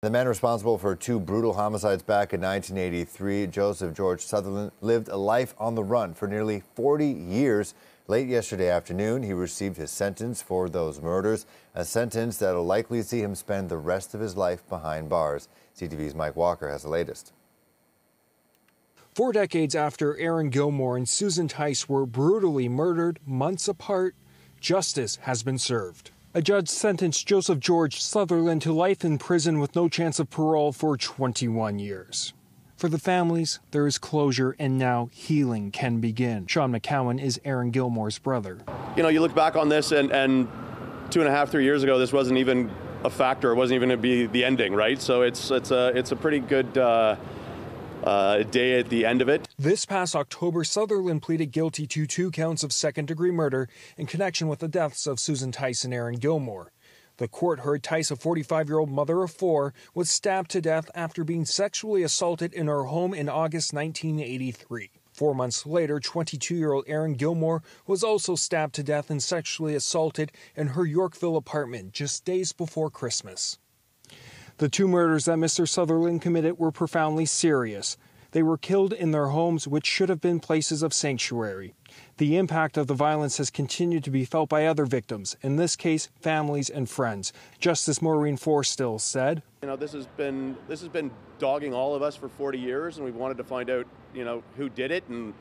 The man responsible for 2 brutal homicides back in 1983, Joseph George Sutherland, lived a life on the run for nearly 40 years. Late yesterday afternoon, he received his sentence for those murders, a sentence that'll likely see him spend the rest of his life behind bars. CTV's Mike Walker has the latest. 4 decades after Aaron Gilmore and Susan Tice were brutally murdered months apart, justice has been served. A judge sentenced Joseph George Sutherland to life in prison with no chance of parole for 21 years. For the families, there is closure, and now healing can begin. Sean McCowan is Aaron Gilmore's brother. You know, you look back on this and 2.5, 3 years ago, this wasn't even a factor. It wasn't even going to be the ending, right? So it's a pretty good day at the end of it. This past October, Sutherland pleaded guilty to 2 counts of second-degree murder in connection with the deaths of Susan Tice and Aaron Gilmore. The court heard Tice, a 45-year-old mother of 4, was stabbed to death after being sexually assaulted in her home in August 1983. 4 months later, 22-year-old Aaron Gilmore was also stabbed to death and sexually assaulted in her Yorkville apartment just days before Christmas. The 2 murders that Mr. Sutherland committed were profoundly serious. They were killed in their homes, which should have been places of sanctuary. The impact of the violence has continued to be felt by other victims, in this case, families and friends. Justice Maureen Forestell said, "You know, this has been dogging all of us for 40 years, and we've wanted to find out, you know, who did it and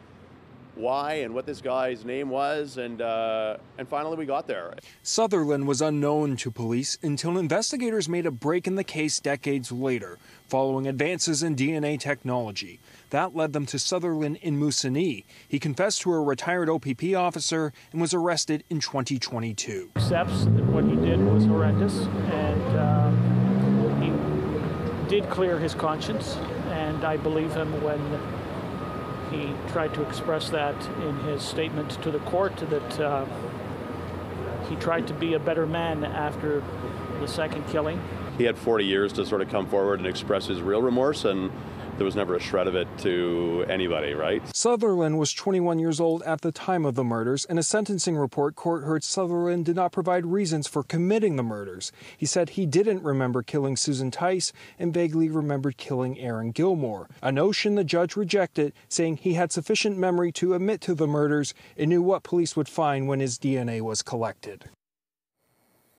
why and what this guy's name was, and finally we got there." Sutherland was unknown to police until investigators made a break in the case decades later, following advances in DNA technology. That led them to Sutherland in Moosonee. He confessed to a retired OPP officer and was arrested in 2022. Accepts that what he did was horrendous, and he did clear his conscience, and I believe him when he tried to express that in his statement to the court, that he tried to be a better man after the second killing. He had 40 years to sort of come forward and express his real remorse, and there was never a shred of it to anybody, right? Sutherland was 21 years old at the time of the murders. In a sentencing report, court heard Sutherland did not provide reasons for committing the murders. He said he didn't remember killing Susan Tice and vaguely remembered killing Aaron Gilmore, a notion the judge rejected, saying he had sufficient memory to admit to the murders and knew what police would find when his DNA was collected.